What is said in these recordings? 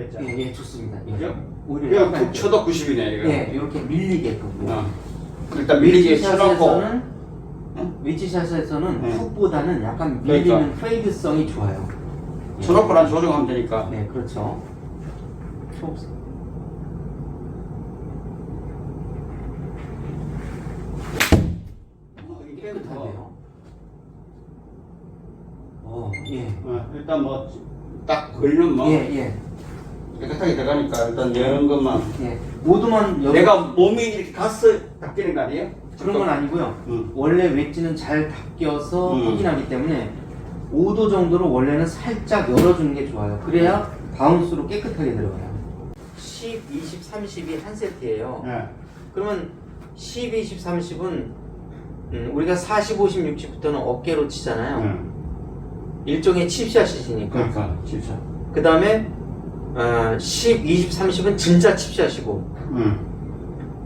됐죠. 예, 예, 좋습니다. 예. 그죠? 오히려 이거 약간 쳐도 90이네 이거. 예, 이렇게 밀리게끔. 일단 밀리게 쳐놓고. 웨지샷에서는 웨지샷에서는 응. 훅보다는 약간 밀리는 그러니까. 페이드성이 좋아요. 예. 쳐놓고 난 조정하면 되니까. 네, 그렇죠. 이게 깨끗하네요. 예. 일단 뭐 딱 걸리면 뭐 예, 예. 깨끗하게 들어가니까 일단 여는 것만. 예. 모두만 내가 몸이 이렇게 가서 닦이는 거 아니에요? 그런 건 아니고요. 응. 원래 웨지는 잘 닦여서 응. 확인하기 때문에 5도 정도로 원래는 살짝 열어주는 게 좋아요. 그래야 바운스로 깨끗하게 들어가요. 10, 20, 30이 한 세트예요. 예. 그러면 10, 20, 30은 우리가 40, 50, 60부터는 어깨로 치잖아요. 일종의 칩샷이니까. 그러니까 진짜. 그 다음에 10, 20, 30은 진짜 칩샷이고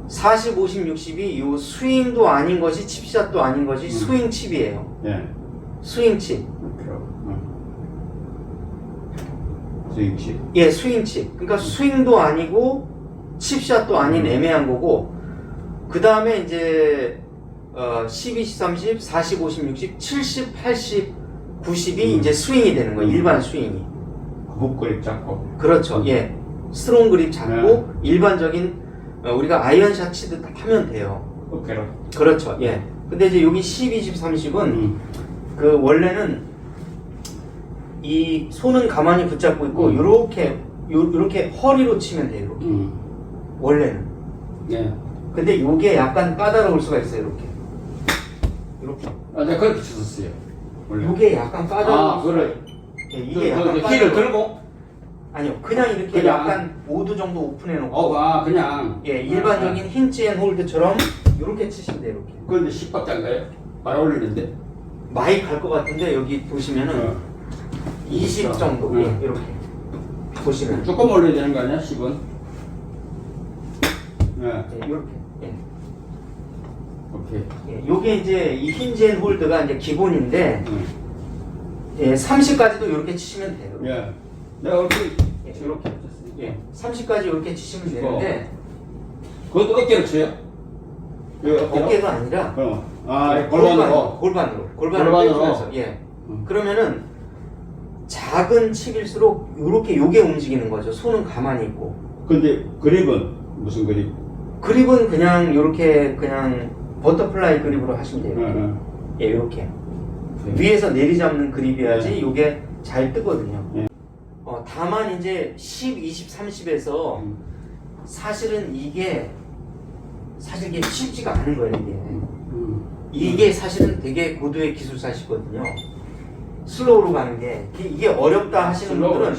40, 50, 60이 요 스윙도 아닌 것이 칩샷도 아닌 것이 스윙 칩이에요. 예. 스윙 칩. 스윙치. 예, 스윙 칩. 그러니까 스윙도 아니고 칩샷도 아닌 애매한 거고 그 다음에 이제 10, 20, 30, 40, 50, 60, 70, 80, 90이 이제 스윙이 되는 거예요. 일반 스윙이. 굽그립 잡고. 그렇죠. 예. 스트롱 그립 잡고 일반적인 우리가 아이언샷 치듯 하면 돼요. 어깨로. 그렇죠. 예. 근데 이제 여기 10, 20, 30은 그 원래는 이 손은 가만히 붙잡고 있고 요렇게 허리로 치면 돼요. 이렇게. 원래는. 예. 근데 요게 약간 까다로울 수가 있어요. 이렇게. 내가 그렇게 쳤었어요. 원래. 요게 약간 까다로울 수가 그래. 예, 이게 약간 힐을 까다로워. 들고? 아니요. 그냥 이렇게 그냥. 약간 5도 정도 오픈해 놓고 그냥. 예, 일반적인 힌지 앤 홀드처럼 이렇게 치시면 돼요. 이렇게. 그런데 10박자인가요? 많이 올리는데? 많이 갈 것 같은데 여기 보시면은 20 정도 예, 이렇게 보시면 조금 올려야 되는 거 아니야? 10은? 예. 예, 이렇게 예. 오케이. 예, 요게 이제 이 힌지 앤 홀드가 이제 기본인데 예, 30까지도 이렇게 치시면 돼요. 예. 내가 이렇게 예, 이렇게 예, 30까지 이렇게 치시면 되는데 그것도 어깨로 쳐요? 어깨가 아니라 골반으로. 골반으로 빼면서 예. 그러면은 작은 칩일수록 요게 움직이는 거죠. 손은 가만히 있고. 근데 그립은 무슨 그립? 그립은 그냥 요렇게 그냥 버터플라이 그립으로 하시면 돼요. 예, 요렇게. 위에서 내리잡는 그립이어야지 요게 잘 뜨거든요. 다만 이제 10, 20, 30에서 사실은 이게 쉽지가 않은 거예요, 이게 사실은 되게 고도의 기술사시거든요. 슬로우로 가는 게 이게 어렵다 하시는 분들은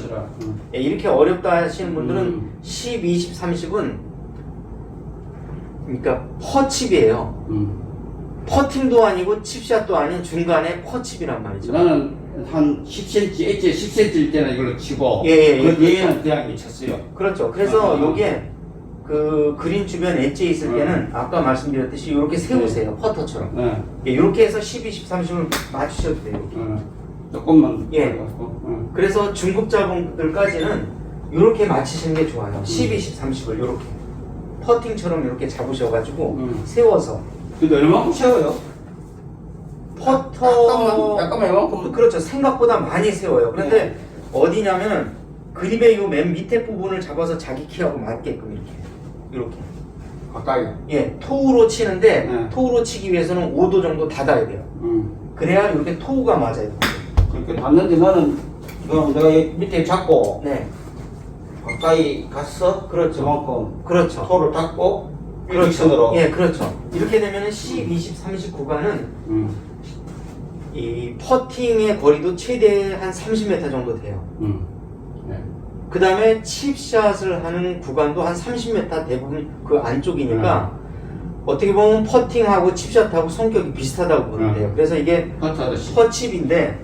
예, 이렇게 어렵다 하시는 분들은 10, 20, 30은 그러니까 퍼칩이에요. 퍼팅도 아니고 칩샷도 아닌 중간에 퍼칩이란 말이죠. 나는 한 10cm, 엣지 10cm일 때는 이걸로 치고 예, 그 뒤에는 그냥 쳤어요. 그렇죠. 그래서 요게 그 그린 주변 엣지에 있을 때는 아까 말씀드렸듯이 이렇게 세우세요. 퍼터처럼. 예, 이렇게 해서 10, 20, 30을 맞추셔도 돼요. 이렇게. 조금만. 예. 그래서 중급자분들까지는 이렇게 맞추시는 게 좋아요. 10, 20, 30을 이렇게 퍼팅처럼 이렇게 잡으셔가지고 세워서. 근데 얼마큼 세워요? 퍼터 약간만 이만큼. 그렇죠. 생각보다 많이 세워요. 그런데 어디냐면은 그립의 요 맨 밑에 부분을 잡아서 자기 키하고 맞게끔 이렇게 가까이. 예, 토우로 치는데 네. 토우로 치기 위해서는 5도 정도 닫아야 돼요. 그래야 이렇게 토우가 맞아요. 그렇게 닿는데 나는 그럼 내가 이 밑에 잡고 네, 가까이 갔어? 그렇죠. 그만큼 그렇죠. 토를 닫고 그렇죠. 일직선으로. 예, 그렇죠. 이렇게 되면은 10, 20, 30 구간은 이 퍼팅의 거리도 최대 한 30m 정도 돼요. 네. 그 다음에 칩샷을 하는 구간도 한 30m 대부분 그 안쪽이니까 어떻게 보면 퍼팅하고 칩샷하고 성격이 비슷하다고 보면 돼요. 그래서 이게 퍼트하듯이. 퍼칩인데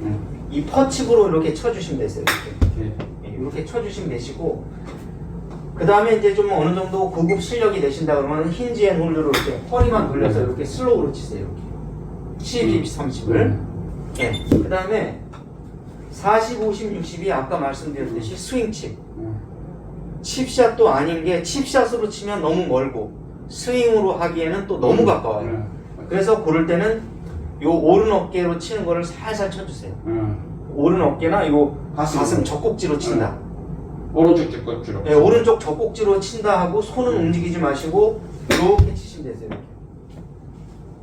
이 퍼칩으로 이렇게 쳐주시면 되세요. 이렇게. 네. 이렇게 쳐주시면 되시고 그 다음에 이제 좀 어느 정도 고급 실력이 되신다 그러면 힌지 앤 홀드로 이렇게 허리만 돌려서 이렇게 슬로우로 치세요. 이렇게 10, 20, 30을 예. 그 다음에 40, 50, 60이 아까 말씀드렸듯이 스윙칩 칩샷도 아닌 게 칩샷으로 치면 너무 멀고 스윙으로 하기에는 또 너무 가까워요. 그래서 고를 때는 요 오른 어깨로 치는 거를 살살 쳐주세요. 오른 어깨나 요 가슴 젖꼭지로 친다. 오른쪽 젖꼭지로. 네, 오른쪽 젖꼭지로 친다 하고 손은 움직이지 마시고 이렇게 치시면 되세요.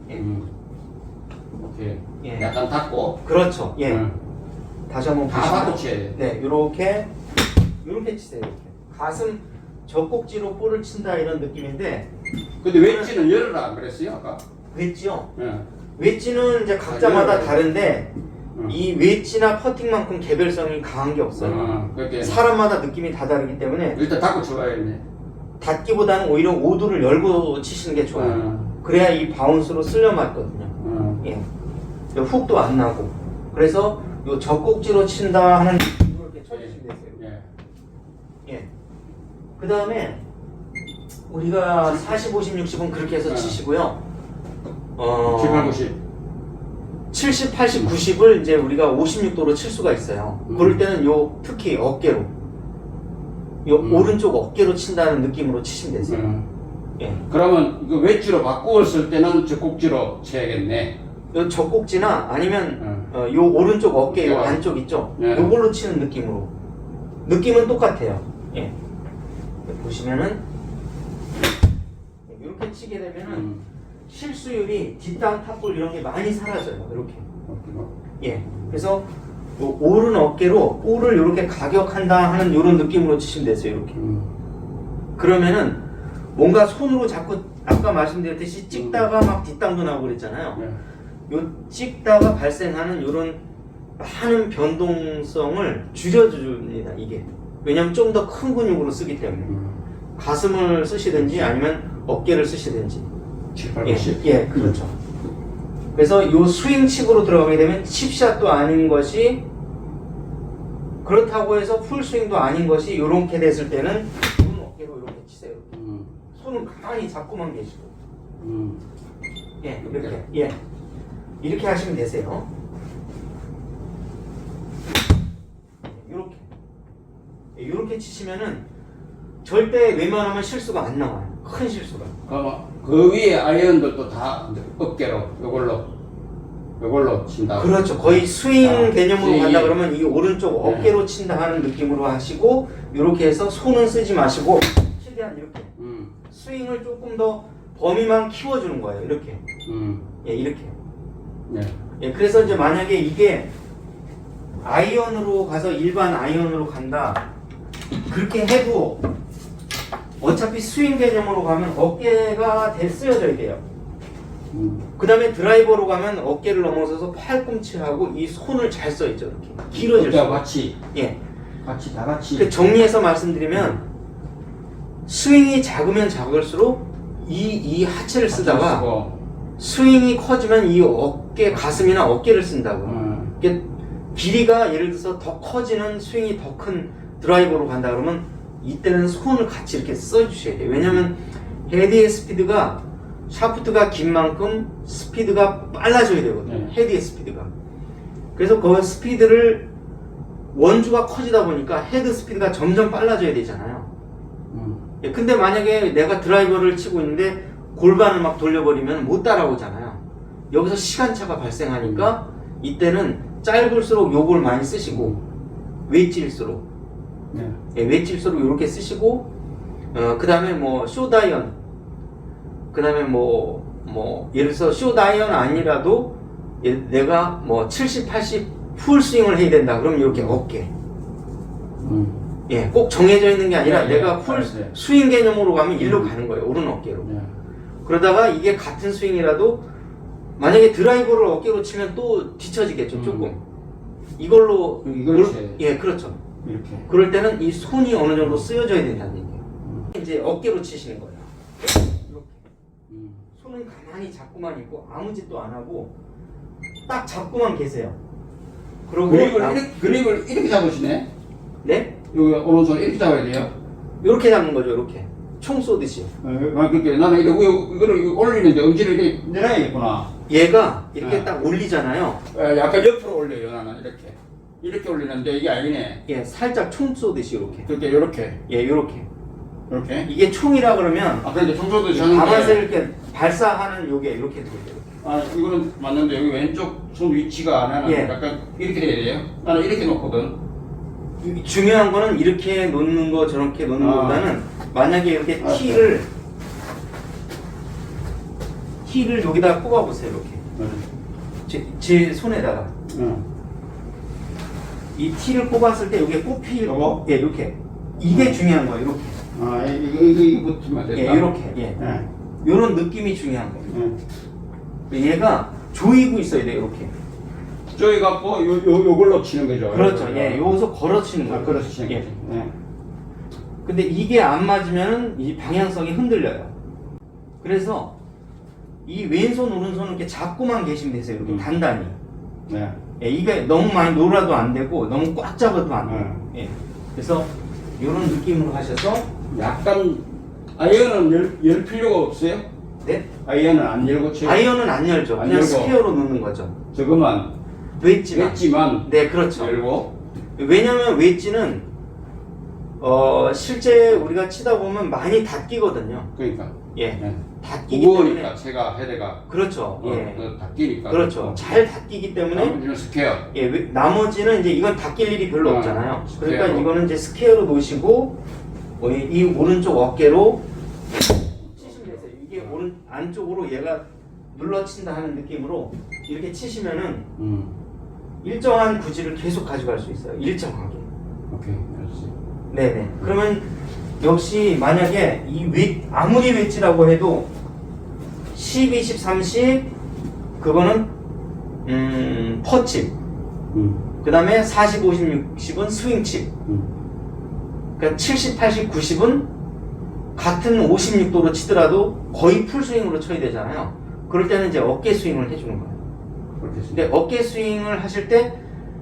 예. 오케이. 예. 약간 닫고. 그렇죠. 예. 다시 한번 다 닫고 쳐야 돼. 네, 요렇게 치세요. 이렇게. 가슴 젖꼭지로 볼을 친다 이런 느낌인데. 근데 웨지는 열어라 안 그랬어요 아까? 웨지요? 예. 웨지는 이제 각자마다 다른데 이 웨지나 퍼팅만큼 개별성이 강한 게 없어요. 그렇게 사람마다 느낌이 다 다르기 때문에 일단 닫고 쳐야겠네. 닫기보다는 오히려 오두를 열고 치시는 게 좋아요. 그래야 이 바운스로 쓸려 맞거든요. 예. 훅도 안 나고. 그래서 요 젖꼭지로 친다 하는 이렇게 쳐주시면 되세요. 예. 그 다음에 우리가 40, 50, 60은 그렇게 해서 치시고요. 7, 8, 90. 70, 80, 90을 이제 우리가 56도로 칠 수가 있어요. 그럴 때는 요 특히 어깨로 요 오른쪽 어깨로 친다는 느낌으로 치시면 되세요. 예. 그러면 이거 웨지로 바꾸었을 때는 젖꼭지로 쳐야겠네. 요 젖꼭지나 아니면 요 오른쪽 어깨 요 안쪽 있죠? 요걸로 치는 느낌으로. 느낌은 똑같아요. 예. 보시면은 이렇게 치게 되면은 실수율이 뒷땅 탑볼 이런 게 많이 사라져요. 이렇게. 예. 그래서 요 오른 어깨로 볼을 이렇게 가격한다 하는 이런 느낌으로 치시면 되세요. 이렇게. 그러면은 뭔가 손으로 자꾸 아까 말씀드렸듯이 찍다가 막 뒷땅도 나오고 그랬잖아요. 요 찍다가 발생하는 이런 많은 변동성을 줄여줍니다. 이게. 왜냐면 좀 더 큰 근육으로 쓰기 때문에. 가슴을 쓰시든지 아니면 어깨를 쓰시든지. 7, 8, 90. 예, 그렇죠. 그래서 요 스윙 칩으로 들어가게 되면 칩샷도 아닌 것이 그렇다고 해서 풀스윙도 아닌 것이 이렇게 됐을 때는 오른 어깨로 이렇게 치세요. 손은 가만히 잡고만 계시고. 예, 이렇게. 예. 이렇게 하시면 되세요. 이렇게. 이렇게 치시면은 절대 웬만하면 실수가 안 나와요. 큰 실수가. 그 위에 아이언들도 다 어깨로 요걸로 친다. 그렇죠. 거의 스윙 개념으로 스윙이. 간다 그러면 이 오른쪽 어깨로 친다 하는 느낌으로 하시고 이렇게 해서 손은 쓰지 마시고 최대한 이렇게 스윙을 조금 더 범위만 키워주는 거예요. 이렇게. 예, 이렇게. 네. 예, 그래서 이제 만약에 이게 아이언으로 가서 일반 아이언으로 간다 그렇게 해도 어차피 스윙 개념으로 가면 어깨가 쓰여져야 돼요. 그 다음에 드라이버로 가면 어깨를 넘어서서 팔꿈치하고 이 손을 잘 써있죠. 이렇게 길어질 수 있어요. 같이. 예. 같이 다 같이. 정리해서 말씀드리면 스윙이 작으면 작을수록 이 하체를 쓰다가 스윙이 커지면 이 어깨 가슴이나 어깨를 쓴다고. 이게 길이가 예를 들어서 더 커지는 스윙이 더 큰 드라이버로 간다 그러면 이때는 손을 같이 이렇게 써주셔야 돼요. 왜냐면 헤드의 스피드가 샤프트가 긴 만큼 스피드가 빨라져야 되거든요. 헤드의 스피드가. 그래서 그 스피드를 원주가 커지다 보니까 헤드 스피드가 점점 빨라져야 되잖아요. 예, 근데 만약에 내가 드라이버를 치고 있는데 골반을 막 돌려버리면 못 따라오잖아요. 여기서 시간차가 발생하니까 이때는 짧을수록 요걸 많이 쓰시고 웨지일수록 예, 웨지일수록 이렇게 쓰시고 그 다음에 뭐 쇼다이언 그 다음에 뭐 예를 들어서 쇼다이언 아니라도 내가 뭐 70, 80 풀스윙을 해야 된다 그러면 이렇게 어깨 예, 꼭 정해져 있는 게 아니라 내가 풀 스윙 개념으로 가면 일로 가는 거예요. 오른 어깨로. 그러다가 이게 같은 스윙이라도 만약에 드라이버를 어깨로 치면 또 뒤처지겠죠. 조금. 이걸로 예, 그렇죠. 이렇게. 그럴 때는 이 손이 어느 정도 쓰여져야 된다는 얘기예요. 이제 어깨로 치시는 거예요. 이렇게. 손은 가만히 잡고만 있고 아무 짓도 안 하고 딱 잡고만 계세요. 그리고 그립을 이렇게 잡으시네. 네? 여기 오른손 이렇게 잡아야 돼요. 이렇게 잡는 거죠. 이렇게 총 쏘듯이. 그러니까 나는 이거를 올리는데 엄지를 이렇게 내놔야겠구나. 얘가 이렇게 딱 올리잖아요. 약간 옆으로 올려요. 나는 이렇게. 이렇게 올리는데 이게 아니네. 예, 살짝 총 쏘듯이 이렇게. 그렇게 이렇게. 예, 이렇게. 이렇게. 이게 총이라 그러면 아 그런데 청소도 저는 가만히 이렇게 발사하는 요게 이렇게 들어요. 아 이거는 맞는데 여기 왼쪽 손 위치가 나는 예. 약간 이렇게 돼야 돼요. 나는 이렇게 놓거든. 중요한 거는 이렇게 놓는 거 저렇게 놓는 아. 것보다는 만약에 이렇게 아, 티를 여기다가 꼽아 보세요. 이렇게 제 손에다가 응. 이 티를 꼽았을 때 여기에 꼽히 요거? 예, 이렇게 이게 중요한 거예요. 이렇게 아 이거 붙으면 된다. 예, 이렇게 예. 예. 요런 느낌이 중요한 거예요. 예. 얘가 조이고 있어야 돼요. 이렇게. 저기 갖고 요걸로 치는 거죠. 그렇죠. 예, 여기서 걸어치는 아 거예요. 그렇지 치는 예. 거지. 예. 근데 이게 안 맞으면 이 방향성이 흔들려요. 그래서 이 왼손 오른손은 이렇게 잡고만 계시면 되세요. 이렇게 단단히. 네. 예, 이게 너무 많이 놀아도 안 되고 너무 꽉 잡아도 안 돼요. 예. 그래서 이런 느낌으로 하셔서 약간 아이언은 열 필요가 없어요? 네? 아이언은 안 열고 쳐요? 아이언은 안 열죠. 안 그냥 열고. 스퀘어로 놓는 거죠. 저것만 웨지만. 네, 그렇죠. 열고. 왜냐면 웨지는 실제 우리가 치다 보면 많이 닫히거든요. 그러니까. 예. 네. 닫히기 무거우니까 때문에. 채가 헤드가 그렇죠. 예. 닫히니까. 그렇죠. 잘 닫히기 때문에 나머지는 스퀘어. 예, 나머지는 이제 이건 닫힐 일이 별로 아, 없잖아요. 스퀘어로. 그러니까 이거는 이제 스퀘어로 놓으시고 이 오른쪽 어깨로 치시면 되세요. 이게 안쪽으로 얘가 눌러친다 하는 느낌으로 이렇게 치시면은 일정한 구질을 계속 가져갈 수 있어요. 일정하게. 오케이. 그렇지. 네네. 그러면 역시 만약에 아무리 웨지라고 해도 10, 20, 30 그거는 퍼칩. 그 다음에 40, 50, 60은 스윙칩. 그러니까 70, 80, 90은 같은 56도로 치더라도 거의 풀스윙으로 쳐야 되잖아요. 그럴 때는 이제 어깨 스윙을 해주는 거예요. 근데 어깨 스윙을 하실 때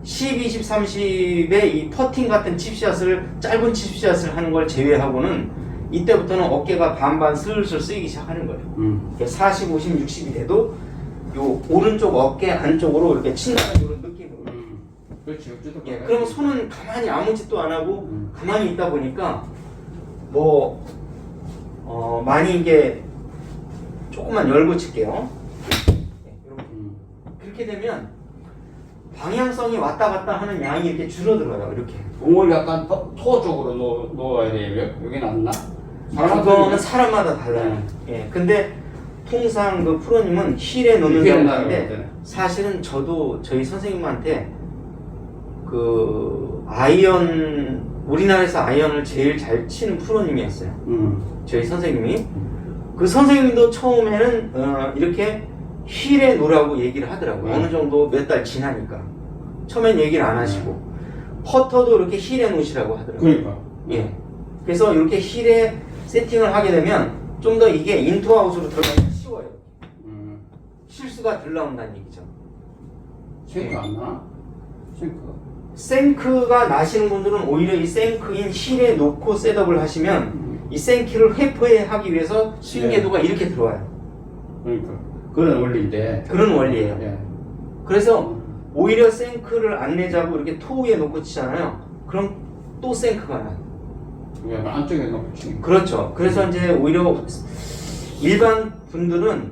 10, 20, 30의 이 퍼팅 같은 칩샷을 짧은 칩샷을 하는 걸 제외하고는 이때부터는 어깨가 반반 슬슬 쓰이기 시작하는 거예요. 40, 50, 60이 돼도 요 오른쪽 어깨 안쪽으로 이렇게 친다는 이런 느낌으로. 그렇지. 어쨌든. 예, 그럼 손은 가만히 아무 짓도 안 하고 가만히 있다 보니까 뭐 많이 이게 조금만 열고 칠게요. 네, 이렇게. 그렇게 되면 방향성이 왔다 갔다 하는 양이 이렇게 줄어들어요. 이렇게. 공을 약간 토 쪽으로 놓아야 돼요. 여기 낫나? 그거는 사람마다 달라요. 예, 근데 통상 그 프로님은 힐에 놓는다고 하는데 사실은 저도 저희 선생님한테 그 우리나라에서 아이언을 제일 잘 치는 프로님이었어요. 저희 선생님이. 그 선생님도 처음에는 이렇게 힐에 놓으라고 얘기를 하더라고요. 어느 정도 몇 달 지나니까. 처음엔 얘기를 안 하시고. 퍼터도 이렇게 힐에 놓으시라고 하더라고요. 그러니까. 예. 그래서 이렇게 힐에 세팅을 하게 되면 좀 더 이게 인투아웃으로 들어가기 쉬워요. 실수가 덜 나온다는 얘기죠. 생크 안 나? 생크가 나시는 분들은 오히려 이 생크인 힐에 놓고 셋업을 하시면 이 생크를 회포하기 위해서 스윙 궤도가 이렇게 들어와요. 그러니까 그런 원리인데. 그런 원리예요. 예. 그래서 오히려 생크를 안 내자고 이렇게 토 위에 놓고 치잖아요. 그럼 또 생크가 나요. 그냥 안쪽에 놓고 치는 거. 그렇죠. 그래서 이제 오히려 일반 분들은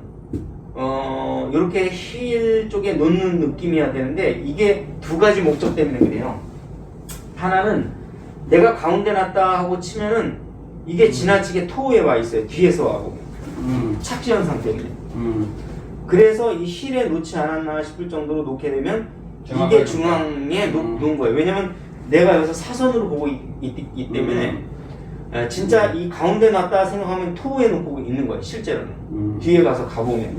이렇게 힐 쪽에 놓는 느낌이어야 되는데 이게 두 가지 목적 때문에 그래요. 하나는 내가 가운데 놨다 하고 치면은 이게 지나치게 토우에 와 있어요. 뒤에서 하고 착지 현상 때문에. 그래서 이 힐에 놓지 않았나 싶을 정도로 놓게 되면 이게 중앙에 놓은 거예요. 왜냐면 내가 여기서 사선으로 보고 있기 때문에 진짜 이 가운데 놨다 생각하면 토우에 놓고 있는 거예요. 실제로는. 뒤에 가서 가보면.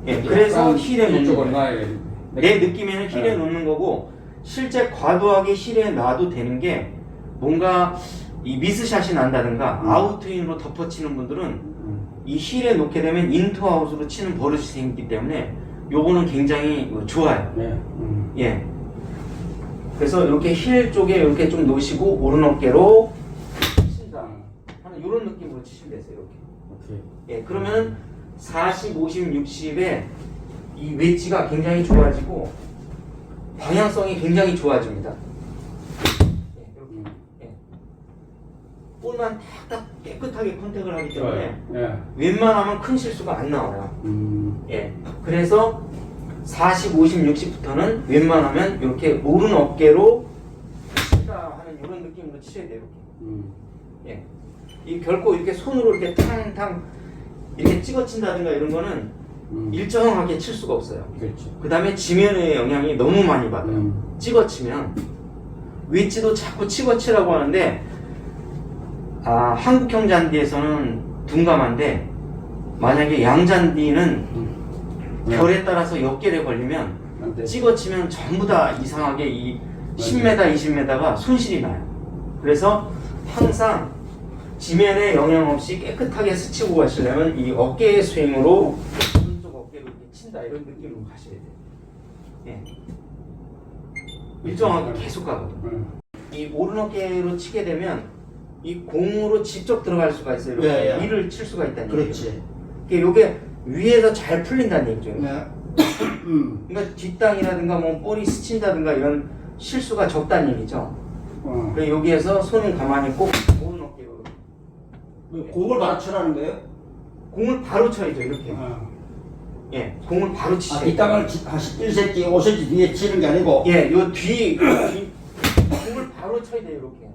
예, 그래서 힐에 놓는 거예요. 내 느낌에는 힐에 놓는 거고 실제 과도하게 힐에 놔도 되는 게 뭔가 이 미스샷이 난다든가 아웃트윈으로 덮어치는 분들은 이 힐에 놓게 되면 인투아웃으로 치는 버릇이 생기기 때문에 요거는 굉장히 좋아요. 예. 그래서 이렇게 힐 쪽에 이렇게 좀 놓으시고 오른 어깨로 친다 하는 이런 느낌으로 치시면 되세요. 이렇게. 예. 그러면 40, 50, 60에 이 웨지가 굉장히 좋아지고 방향성이 굉장히 좋아집니다. 예, 이렇게. 예. 볼만 탁탁 깨끗하게 컨택을 하기 때문에 예. 웬만하면 큰 실수가 안 나와요. 예. 그래서 40, 50, 60부터는 웬만하면 이렇게 오른 어깨로 치다 하는 이런 느낌으로 치셔야 돼요. 이렇게. 예. 이 결코 이렇게 손으로 이렇게 탕탕 이렇게 찍어 친다든가 이런 거는 일정하게 칠 수가 없어요. 그렇죠. 그 다음에 지면의 영향이 너무 많이 받아요. 찍어 치면 웨지도 자꾸 찍어 치라고 하는데 한국형 잔디에서는 둔감한데 만약에 양잔디는 결에 따라서 역결에 걸리면 찍어 치면 전부 다 이상하게 이 10m, 20m가 손실이 나요. 그래서 항상 지면에 영향 없이 깨끗하게 스치고 가시려면 이 어깨의 스윙으로 오른쪽 어깨로 이렇게 친다 이런 느낌으로 가셔야 돼요. 예. 일정하게 계속 가거든요. 이 오른 어깨로 치게 되면 이 공으로 직접 들어갈 수가 있어요. 이렇게 예, 예. 위를 칠 수가 있다는 그렇지. 얘기예요. 이게 위에서 잘 풀린다는 얘기죠. 네. 그러니까 뒷땅이라든가 뭐 볼이 스친다든가 이런 실수가 적다는 얘기죠. 그래서 여기에서 손은 가만히 꼭 오른 어깨로 공을 바로 치라는 거예요? 공을 바로 쳐야죠. 이렇게. 예, 공을 바로 치셔야 돼요. 이 땅을 한 1cm, 5cm 뒤에 치는 게 아니고. 예, 요 공을 바로 쳐야 돼요. 이렇게.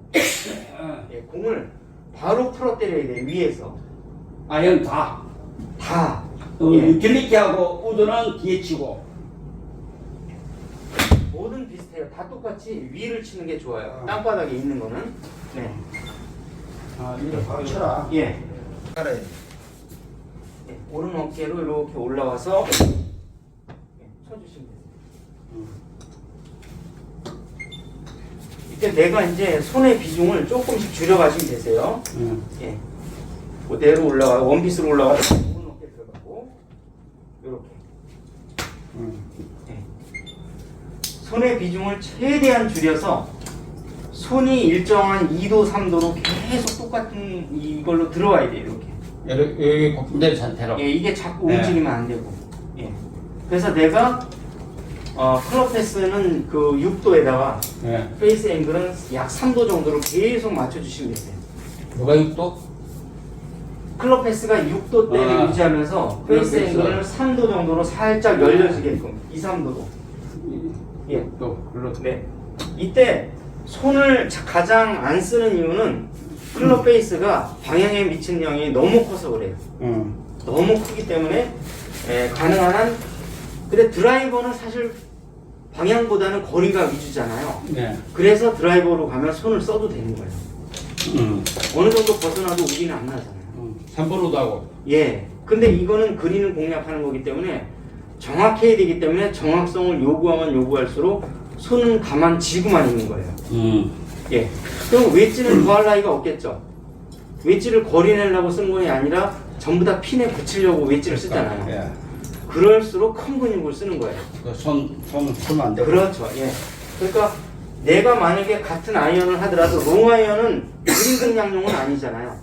예, 공을 바로 풀어 때려야 돼요. 위에서. 아연 다. 다. 예. 길리키하고 우드는 뒤에 치고. 뭐든 비슷해요. 다 똑같이 위를 치는 게 좋아요. 땅바닥에 있는 거는. 네. 이제 바로 쳐라. 예. 알아요. 예, 오른 어깨로 이렇게 올라와서 예, 쳐주시면 돼요. 이때 내가 이제 손의 비중을 조금씩 줄여가시면 되세요. 예. 그대로 올라가 원피스로 올라가서 오른 어깨 들어가고 이렇게. 예. 손의 비중을 최대한 줄여서 손이 일정한 2도, 3도로 계속 똑같은 이걸로 들어와야 돼요. 이렇게. 여기 고품된 상태로. 예, 이게 자꾸 네. 움직이면 안 되고. 예. 그래서 내가 클럽 패스는 그 6도에다가 네. 페이스 앵글은 약 3도 정도로 계속 맞춰주시면 되세요. 누가 6도? 클럽 패스가 6도대를 유지하면서 페이스 앵글을 3도 정도로 살짝 열려지게끔 2, 3도로. 예. 또 글로. 네. 이때 손을 가장 안 쓰는 이유는 클럽 페이스가 방향에 미치는 영향이 너무 커서 그래요. 너무 크기 때문에 가능한 한 근데 드라이버는 사실 방향보다는 거리가 위주잖아요. 네. 그래서 드라이버로 가면 손을 써도 되는 거예요. 어느 정도 벗어나도 우기는 안 나잖아요. 3번으로도 하고. 예. 근데 이거는 그린을 공략하는 거기 때문에 정확해야 되기 때문에 정확성을 요구하면 요구할수록 손은 가만 쥐고만 있는 거예요. 예. 그럼 웨지는 더할 나위가 없겠죠. 웨지를 거리 내려고 쓴 건 아니라 전부 다 핀에 붙이려고 웨지를 쓰잖아요. 예. 그럴수록 큰 근육을 쓰는 거예요. 손을 풀면 안 되고. 그렇죠. 예. 그러니까 내가 만약에 같은 아이언을 하더라도 롱 아이언은 그린 공략용은 아니잖아요.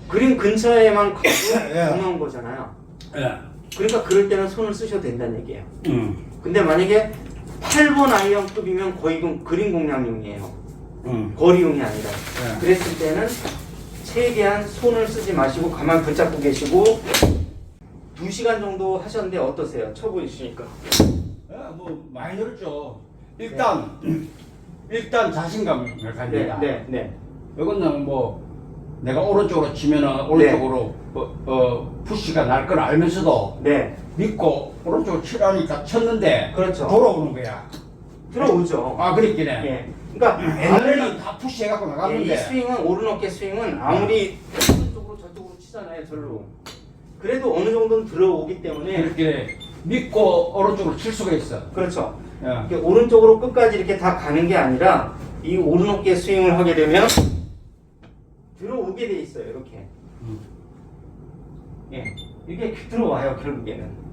그린 근처에만 가도 중요한 거잖아요. 예. 그러니까 그럴 때는 손을 쓰셔도 된다는 얘기예요. 근데 만약에 8번 아이언급이면 거의 그린 공략용이에요. 거리용이 아니라. 그랬을 때는 최대한 손을 쓰지 마시고 가만 붙잡고 계시고 2시간 정도 하셨는데 어떠세요? 쳐보시니까. 뭐 많이 늘었죠. 일단 자신감을 가집니다. 네. 이거는 뭐 내가 오른쪽으로 치면은 오른쪽으로 푸시가 날 걸 알면서도 네. 믿고 오른쪽으로 치라니까 쳤는데 그렇죠. 돌아오는 거야. 들어오죠. 그랬긴 해. 예. 그러니까 옛날에는 다 푸시해갖고 나갔는데. 이 스윙은 오른 어깨 스윙은 아무리 오른쪽으로 저쪽으로 치잖아요. 절로. 그래도 어느 정도는 들어오기 때문에 이렇게 믿고 오른쪽으로 칠 수가 있어. 그렇죠. 예. 이렇게 오른쪽으로 끝까지 이렇게 다 가는 게 아니라 이 오른 어깨 스윙을 하게 되면 들어오게 돼 있어요. 이렇게. 예. 이렇게 들어와요. 결국에는.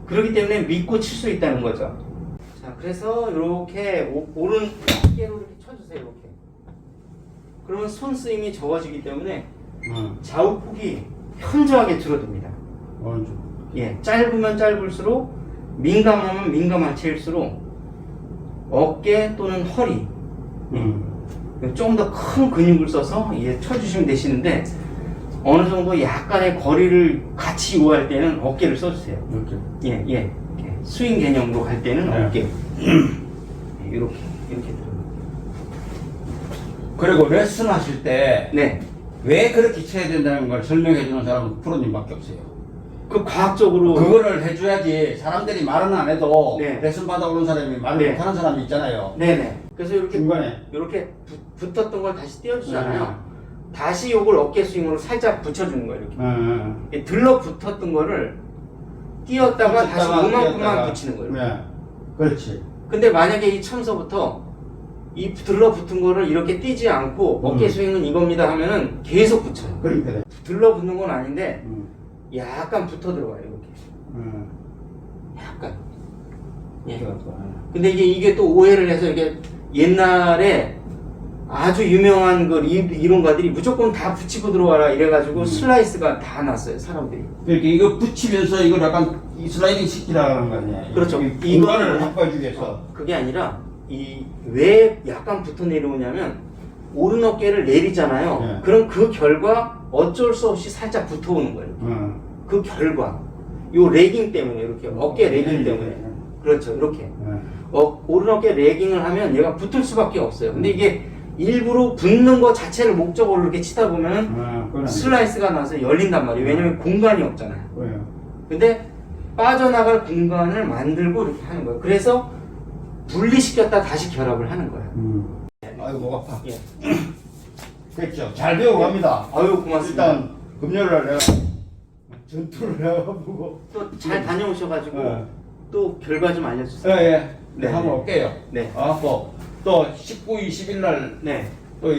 그렇기 때문에 믿고 칠 수 있다는 거죠. 자, 그래서 이렇게 오른 어깨로 이렇게 쳐주세요. 이렇게. 그러면 손 쓰임이 적어지기 때문에 좌우폭이 현저하게 줄어듭니다. 오른쪽. 예, 짧으면 짧을수록 민감하면 민감한 채일수록 어깨 또는 허리 좀 더 큰 근육을 써서 이제 쳐주시면 되시는데 어느 정도 약간의 거리를 같이 요구할 때는 어깨를 써주세요. 이렇게. 예. 스윙 개념으로 갈 때는 네. 어깨. 이렇게 들어요. 그리고 레슨 하실 때 왜 네. 그렇게 쳐야 된다는 걸 설명해 주는 사람은 프로님밖에 없어요. 그 과학적으로 그거를 해줘야지 사람들이 말은 안 해도 네. 레슨 받아오는 사람이 말을 네. 못하는 사람이 있잖아요. 네네. 그래서 이렇게 중간에. 이렇게 붙었던 걸 다시 띄워주잖아요. 다시 요걸 어깨 스윙으로 살짝 붙여주는 거예요. 이렇게 들러붙었던 거를 띄웠다가 다시 요만큼만 붙이는 거예요. 네. 그렇지. 근데 만약에 이 처음서부터 이 들러붙은 거를 이렇게 띄지 않고 어깨 스윙은 이겁니다 하면은 계속 붙여요. 그러니까. 들러붙는 건 아닌데 약간 붙어 들어가요. 이렇게. 약간. 예. 근데 이게 또 오해를 해서 이게 옛날에 아주 유명한 그 이론가들이 무조건 다 붙이고 들어와라 이래가지고 슬라이스가 다 났어요, 사람들이. 이렇게 이거 붙이면서 이걸 약간 이 슬라이딩 시키라는 거 아니야? 그렇죠. 이 공간을 확보해주기 위해서. 그게 아니라 왜 약간 붙어 내려오냐면 오른 어깨를 내리잖아요. 네. 그럼 그 결과 어쩔 수 없이 살짝 붙어오는 거예요. 그 결과 요 레깅 때문에 이렇게 어깨 레깅 때문에 그렇죠, 이렇게 오른 어깨 레깅을 하면 얘가 붙을 수밖에 없어요. 근데 이게 일부러 붙는 거 자체를 목적으로 이렇게 치다 보면은 슬라이스가 나서 열린단 말이에요. 왜냐면 공간이 없잖아요. 근데 빠져나갈 공간을 만들고 이렇게 하는 거예요. 그래서 분리시켰다 다시 결합을 하는 거예요. 아이고 목 아파. 예. 됐죠. 잘 배우고 갑니다. 아유 고맙습니다. 일단 금요일날 내가 전투를 해보고 또 잘 다녀오셔가지고 네. 또 결과 좀 알려주세요. 네. 네. 한번 올게요. 네. 또 19, 20일날 네. 또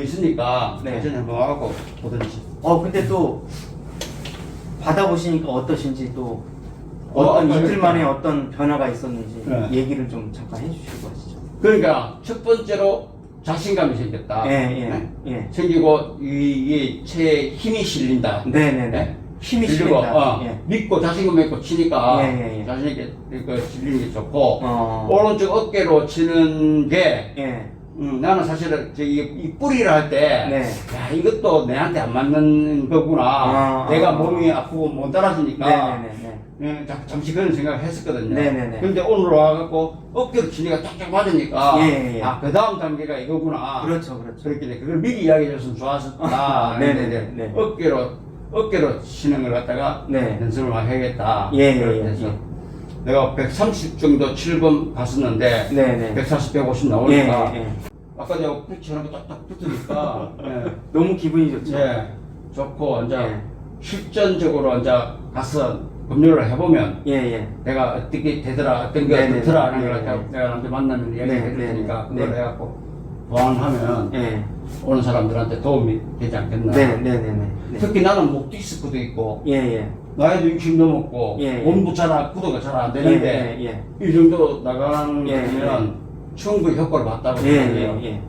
있으니까 네. 예전에 한번 와갖고 보든지. 근데 또 받아보시니까 어떠신지 또 어떤 이틀 그러니까. 만에 어떤 변화가 있었는지 네. 얘기를 좀 잠깐 해주시고 하시죠. 그러니까 첫 번째로 자신감이 생겼다. 예. 생기고 이게 체에 힘이 실린다. 네네네. 힘이 그리고 실린다. 예. 믿고 자신감 있고 치니까 예. 자신 있게 실리는 게 좋고 어. 오른쪽 어깨로 치는 게 예. 나는 사실은 이 뿌리를 할 때 네. 야, 이것도 내한테 안 맞는 거구나. 내가 몸이 아프고 못 따라주니까 네네네. 잠시 그런 생각을 했었거든요. 네네네. 근데 오늘 와갖고 어깨로 치니까 쫙쫙 맞으니까 예. 그 다음 단계가 이거구나. 그렇죠. 그렇게 그걸 미리 이야기해줬으면 좋았었다. 네네네. 어깨로 치는 걸 갖다가 네. 연습을 많이 해야겠다. 예. 그래서 내가 130 정도 7번 갔었는데 네네. 140, 150 나오니까 예. 아까 내가 붙이는 거 딱딱 붙으니까 너무 기분이 좋죠. 좋고 이제 예. 실전적으로 이제 가서 법률을 해보면 예. 내가 어떻게 되더라 어떤 게 네네. 어떻더라 하는 걸 네네. 갖다가 내가 남들 만나면 이야기해 줄 네네. 테니까 그걸 네. 해갖고 보완하면 예. 오는 사람들한테 도움이 되지 않겠나. 네네네. 특히 나는 목 디스크도 있고 예. 나이도 60 넘었고 예. 몸도 구도가 잘 안 되는데 예. 이 정도 나가는 예. 거면 충분히 효과를 봤다고 예. 생각해요.